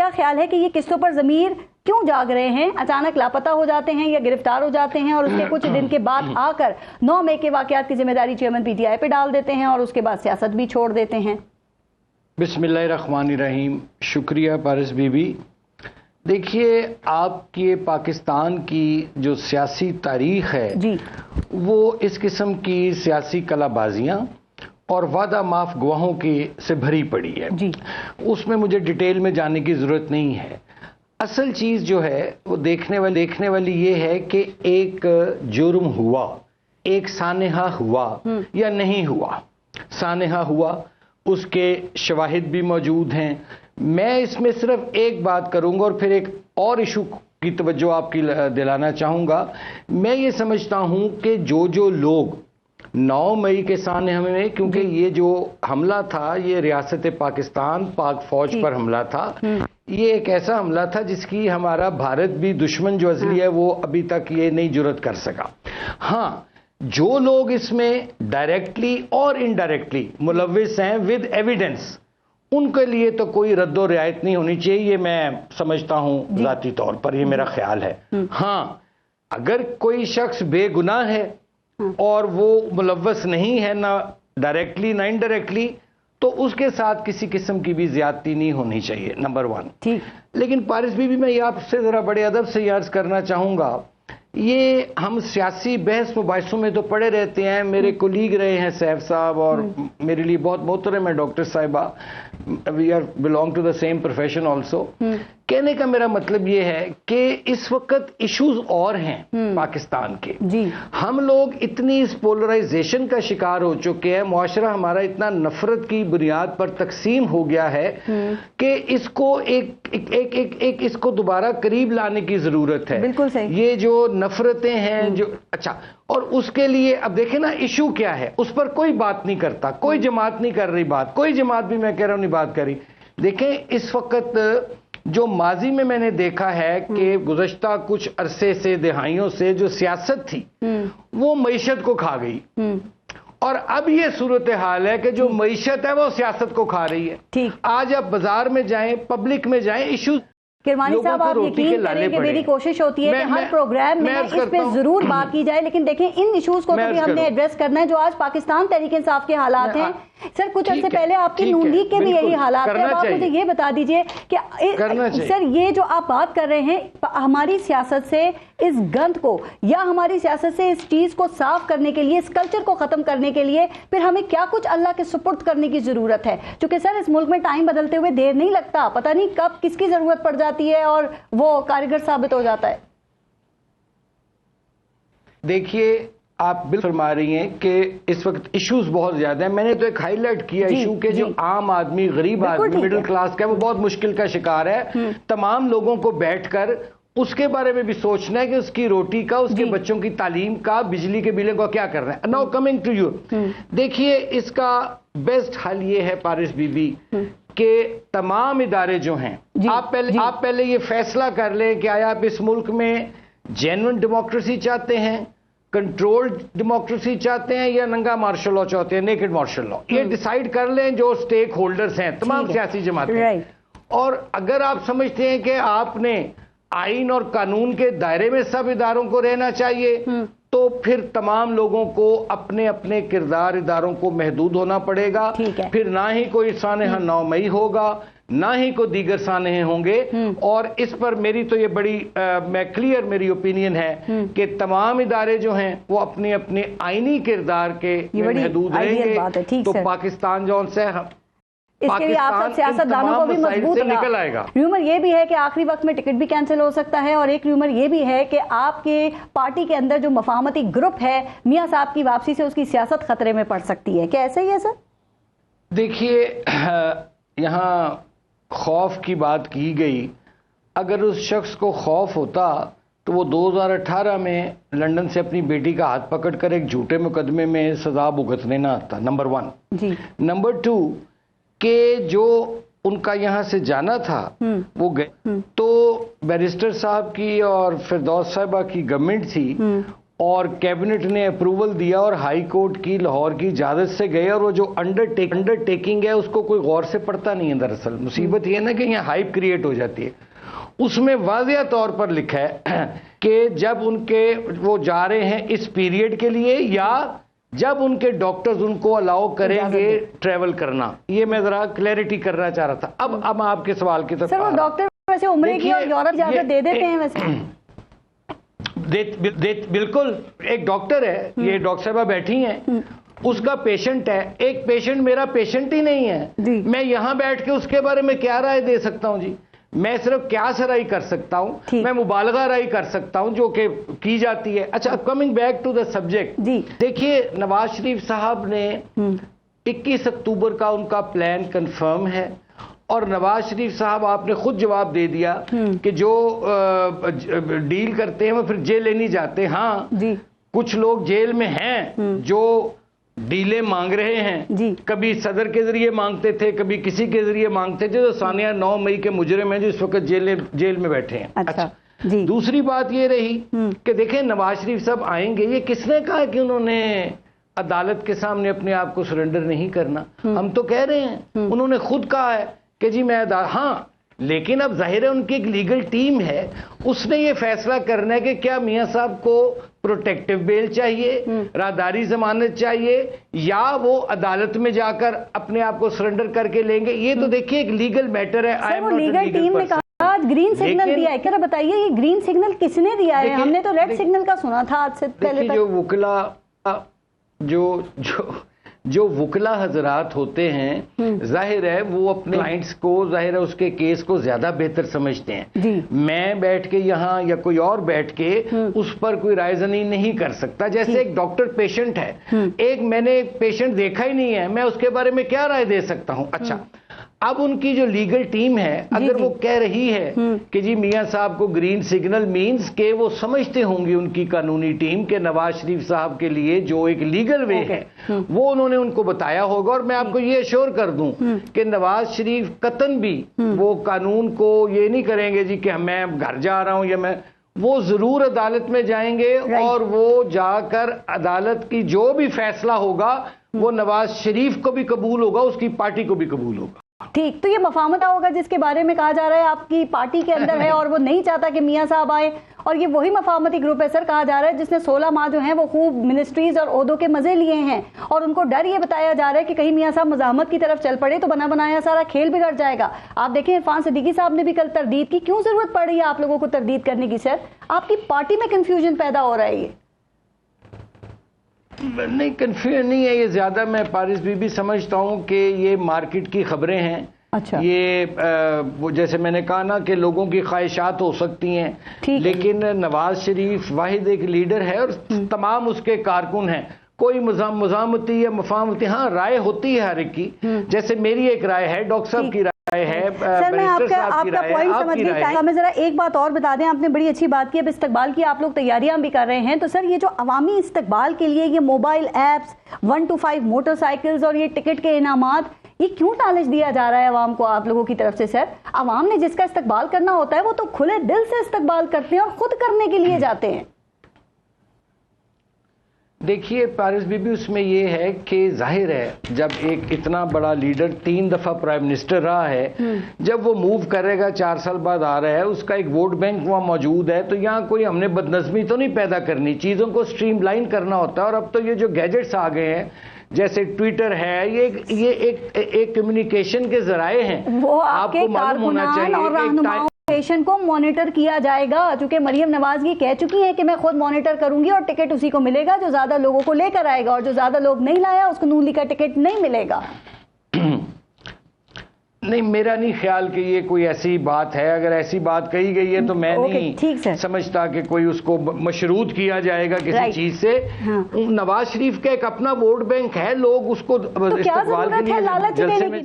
क्या ख्याल है कि ये किस्तों पर ज़मीर क्यों जाग रहे हैं? अचानक लापता हो जाते हैं या गिरफ्तार हो जाते हैं और उसके कुछ दिन के बाद आकर 9 मई के वाकयात की जिम्मेदारी चेयरमैन पीटीआई पे डाल देते हैं और उसके बाद सियासत भी छोड़ देते हैं। बिस्मिल्लाहिर्रहमानिर्रहीम। शुक्रिया पारिस बीबी। देखिए, आपकी पाकिस्तान की जो सियासी तारीख है जी, वो इस किस्म की सियासी कलाबाजियां और वादा माफ गवाहों की से भरी पड़ी है जी। उसमें मुझे डिटेल में जाने की जरूरत नहीं है। असल चीज जो है वो देखने वाली ये है कि एक जुर्म हुआ, एक सानेहा हुआ या नहीं हुआ। सानेहा हुआ, उसके शवाहिद भी मौजूद हैं। मैं इसमें सिर्फ एक बात करूंगा और फिर एक और इशू की तवज्जो आपकी दिलाना चाहूंगा। मैं ये समझता हूं कि जो लोग 9 मई के सानेहा में, क्योंकि ये जो हमला था ये रियासत पाकिस्तान पाक फौज पर हमला था, ये एक ऐसा हमला था जिसकी हमारा भारत भी दुश्मन जो अजली है वो अभी तक ये नहीं जुर्रत कर सका। हाँ, जो लोग इसमें डायरेक्टली और इनडायरेक्टली मुलव्विस हैं विद एविडेंस, उनके लिए तो कोई रद्दो रियायत नहीं होनी चाहिए, ये मैं समझता हूं जाती तौर पर, ये मेरा ख्याल है। हाँ, अगर कोई शख्स बेगुनाह है और वो मुलव्वस नहीं है ना डायरेक्टली ना इनडायरेक्टली, तो उसके साथ किसी किस्म की भी ज्यादती नहीं होनी चाहिए, नंबर 1। ठीक। लेकिन पारिस बीबी, मैं ये आपसे जरा बड़े अदब से अर्ज करना चाहूंगा, ये हम सियासी बहस मुबाहिसों में तो पड़े रहते हैं। मेरे कोलीग रहे हैं सैफ साहब और मेरे लिए बहुत मोहतरम है डॉक्टर साहिबा, we are belong to the same profession also. कहने का मेरा मतलब ये है कि इस वक्त इश्यूज और हैं पाकिस्तान के जी। हम लोग इतनी इस पोलराइजेशन का शिकार हो चुके हैं, मुआशरा हमारा इतना नफरत की बुनियाद पर तकसीम हो गया है कि इसको एक इसको दोबारा करीब लाने की जरूरत है। बिल्कुल सही। ये जो नफरतें हैं जो अच्छा, और उसके लिए अब देखें ना इशू क्या है, उस पर कोई बात नहीं करता, कोई जमात नहीं कर रही बात, कोई जमात भी मैं कह रहा हूं नहीं बात करी। देखें, इस वक्त जो माजी में मैंने देखा है कि गुज़श्ता कुछ अरसे से, दिहाइयों से जो सियासत थी वो मईशत को खा गई, और अब ये सूरत हाल है कि जो मईशत है वो सियासत को खा रही है। ठीक। आज आप बाजार में जाएं, पब्लिक में जाएं, इशू किरमानी साहब, आप यकीन करें कि मेरी कोशिश होती है कि हर प्रोग्राम में इस पे जरूर बात की जाए, लेकिन देखें इन इश्यूज को तो भी हमने एड्रेस करना है जो आज पाकिस्तान तहरीक इंसाफ के हालात हैं। सर, कुछ अर्से पहले आपकी नून लीग के भी यही हालात है। अब आप मुझे ये बता दीजिए कि सर ये जो आप बात कर रहे हैं, हमारी सियासत से इस गंद को या हमारी सियासत से इस चीज को साफ करने के लिए, इस कल्चर को खत्म करने के लिए फिर हमें क्या कुछ अल्लाह के सुपुर्द करने की जरूरत है? क्योंकि सर इस मुल्क में टाइम बदलते हुए देर नहीं लगता, पता नहीं कब किसकी जरूरत पड़ जाती है और वो कारगर साबित हो जाता है। देखिए, आप बिल्कुल फरमा रही हैं कि इस वक्त इश्यूज बहुत ज्यादा हैं। मैंने तो एक हाईलाइट किया इशू के जो आम आदमी, गरीब आदमी, मिडिल क्लास का, वो बहुत मुश्किल का शिकार है। तमाम लोगों को बैठकर उसके बारे में भी सोचना है कि उसकी रोटी का, उसके बच्चों की तालीम का, बिजली के बिलों का क्या करना है। नाउ कमिंग टू यू, देखिए इसका बेस्ट हल ये है पारिस बीबी कि तमाम इदारे जो हैं, आप पहले ये फैसला कर लें कि आया आप इस मुल्क में जेन्युइन डेमोक्रेसी चाहते हैं, कंट्रोल्ड डेमोक्रेसी चाहते हैं, या नंगा मार्शल लॉ चाहते हैं, नेकेड मार्शल लॉ। ये डिसाइड कर लें जो स्टेक होल्डर्स हैं, तमाम सियासी जमातें। और अगर आप समझते हैं कि आपने आइन और कानून के दायरे में सब इदारों को रहना चाहिए, तो फिर तमाम लोगों को अपने अपने किरदार इदारों को महदूद होना पड़ेगा। फिर ना ही कोई सानेहा 9 मई होगा, ना ही कोई दीगर सानेहे होंगे। और इस पर मेरी तो ये बड़ी मैं क्लियर मेरी ओपिनियन है कि तमाम इदारे जो हैं वो अपने अपने आईनी किरदार के महदूद रहेंगे, तो पाकिस्तान जो से इसके लिए आप सब सियासतदानों को भी मजबूत निकल आएगा। र्यूमर ये भी है कि आखिरी वक्त में टिकट भी कैंसिल हो सकता है, और एक र्यूमर ये भी है कि आपके पार्टी के अंदर जो मफाहमती ग्रुप है मियां साहब की वापसी से उसकी सियासत खतरे में पड़ सकती है। क्या ऐसा ही है सर? देखिए, यहाँ खौफ की बात की गई, अगर उस शख्स को खौफ होता तो वो 2018 में लंदन से अपनी बेटी का हाथ पकड़कर एक झूठे मुकदमे में सजा भुगतने ना आता, नंबर 1 जी। नंबर 2 कि जो उनका यहां से जाना था वो गए, तो बैरिस्टर साहब की और फिरदौस साहिबा की गवर्नमेंट थी, और कैबिनेट ने अप्रूवल दिया और हाई कोर्ट की लाहौर की इजाजत से गए, और वो जो अंडरटेकिंग है उसको कोई गौर से पढ़ता नहीं है। दरअसल मुसीबत ये ना कि यहाँ हाइप क्रिएट हो जाती है। उसमें वाज़ेह तौर पर लिखा है कि जब उनके वो जा रहे हैं इस पीरियड के लिए, या जब उनके डॉक्टर्स उनको अलाउ करेंगे ट्रैवल करना। ये मैं जरा क्लैरिटी करना चाह रहा था। अब आपके सवाल की तरफ। सर वो डॉक्टर वैसे उम्र की और यूरोप इजाजत दे देते हैं वैसे? बिल्कुल। एक डॉक्टर है, ये डॉक्टर साहबा बैठी हैं, उसका पेशेंट है। एक पेशेंट मेरा पेशेंट ही नहीं है, मैं यहां बैठ के उसके बारे में क्या राय दे सकता हूं जी? मैं सिर्फ क्या राय कर सकता हूं, मैं मुबालगा राय कर सकता हूं जो कि की जाती है। अच्छा, coming back to the subject, देखिए नवाज शरीफ साहब ने 21 अक्टूबर का उनका प्लान कंफर्म है, और नवाज शरीफ साहब आपने खुद जवाब दे दिया कि जो डील करते हैं वो फिर जेल लेने जाते। हाँ जी, कुछ लोग जेल में हैं जो डीलें मांग रहे हैं, कभी सदर के जरिए मांगते थे, कभी किसी के जरिए मांगते थे। जो सानिया 9 मई के मुजरिम हैं जो इस वक्त जेल में बैठे हैं। अच्छा जी। दूसरी बात ये रही कि देखें नवाज शरीफ साहब आएंगे, ये किसने कहा कि उन्होंने अदालत के सामने अपने आप को सरेंडर नहीं करना? हम तो कह रहे हैं, उन्होंने खुद कहा है कि जी मैं हाँ, लेकिन अब जाहिर है उनकी एक लीगल टीम है, उसने ये फैसला करना है कि क्या मियां साहब को प्रोटेक्टिव बेल चाहिए, राहदारी जमानत चाहिए, या वो अदालत में जाकर अपने आप को सरेंडर करके लेंगे। ये तो देखिए एक लीगल मैटर है। सर, वो लीगल टीम ने कहा ग्रीन सिग्नल दिया है, क्या बताइए ये ग्रीन सिग्नल किसने दिया है? हमने तो रेड सिग्नल का सुना था आज से पहले तक। जो वुकला जो वुकला हजरात होते हैं, जाहिर है वो अपने क्लाइंट्स को, जाहिर है उसके केस को ज्यादा बेहतर समझते हैं। मैं बैठ के यहाँ या कोई और बैठ के उस पर कोई रायजनी नहीं कर सकता। जैसे एक डॉक्टर पेशेंट है, मैंने एक पेशेंट देखा ही नहीं है, मैं उसके बारे में क्या राय दे सकता हूँ? अच्छा, अब उनकी जो लीगल टीम है, अगर वो कह रही है कि जी मियां साहब को ग्रीन सिग्नल मींस के वो समझते होंगे उनकी कानूनी टीम के नवाज शरीफ साहब के लिए जो एक लीगल वे है वो उन्होंने उनको बताया होगा। और मैं आपको ये अश्योर कर दूं कि नवाज शरीफ कतन भी वो कानून को ये नहीं करेंगे जी कि मैं घर जा रहा हूं या मैं, वो जरूर अदालत में जाएंगे और वो जाकर अदालत की जो भी फैसला होगा वो नवाज शरीफ को भी कबूल होगा, उसकी पार्टी को भी कबूल होगा। ठीक, तो ये मफामत होगा जिसके बारे में कहा जा रहा है आपकी पार्टी के अंदर है और वो नहीं चाहता कि मियां साहब आए, और ये वही मफामती ग्रुप है सर कहा जा रहा है जिसने 16 माह जो हैं वो खूब मिनिस्ट्रीज और ओहदों के मजे लिए हैं, और उनको डर ये बताया जा रहा है कि कहीं मियां साहब मज़ाहमत की तरफ चल पड़े तो बना बनाया सारा खेल बिगड़ जाएगा। आप देखें इरफान सिद्दीकी साहब ने भी कल तरदीद की, क्यों जरूरत पड़ रही है आप लोगों को तरदीद करने की? सर आपकी पार्टी में कंफ्यूजन पैदा हो रहा है। ये नहीं, कंफ्यूजन नहीं है, ये ज्यादा मैं पारिस बीबी समझता हूं कि ये मार्केट की खबरें हैं। अच्छा, ये वो जैसे मैंने कहा ना कि लोगों की ख्वाहिशात हो सकती हैं, लेकिन नवाज शरीफ वाहिद एक लीडर है और तमाम उसके कारकुन हैं। कोई मज़ामती या मफामती हाँ राय होती है हर एक की, जैसे मेरी एक राय है, डॉक्टर साहब की राय है, सर मैं आपका पॉइंट समझ गई। हमें जरा एक बात और बता दें, आपने बड़ी अच्छी बात की, अब इस्तकबाल की आप लोग तैयारियां भी कर रहे हैं, तो सर ये जो अवामी इस्तकबाल के लिए ये मोबाइल एप्स 1 to 5 मोटरसाइकिल्स और ये टिकट के इनामात, ये क्यों लालच दिया जा रहा है अवाम को आप लोगों की तरफ से? सर अवाम ने जिसका इस्तकबाल करना होता है वो तो खुले दिल से इस्तकबाल करते हैं और खुद करने के लिए जाते हैं। देखिए पारिस बीबी, उसमें ये है कि जाहिर है जब एक इतना बड़ा लीडर 3 दफा प्राइम मिनिस्टर रहा है, जब वो मूव करेगा 4 साल बाद आ रहा है, उसका एक वोट बैंक वहाँ मौजूद है, तो यहाँ कोई हमने बदनज़मी तो नहीं पैदा करनी, चीज़ों को स्ट्रीमलाइन करना होता है। और अब तो ये जो गैजेट्स आ गए हैं जैसे ट्विटर है, ये एक कम्युनिकेशन के जराए हैं, वो आपको मालूम होना चाहिए पेशेंट को मॉनिटर किया जाएगा, चूंकि मरियम नवाज ये कह चुकी है कि मैं खुद मॉनिटर करूंगी और टिकट उसी को मिलेगा जो ज्यादा लोगों को लेकर आएगा, और जो ज्यादा लोग नहीं लाया उसको नून लीग का टिकट नहीं मिलेगा। नहीं, मेरा नहीं ख्याल कि ये कोई ऐसी बात है। अगर ऐसी बात कही गई है तो मैं नहीं समझता कि कोई उसको मशरूत किया जाएगा किसी चीज से। नवाज शरीफ का एक अपना वोट बैंक है, लोग उसको तो क्या जरूरत है लालच देने की?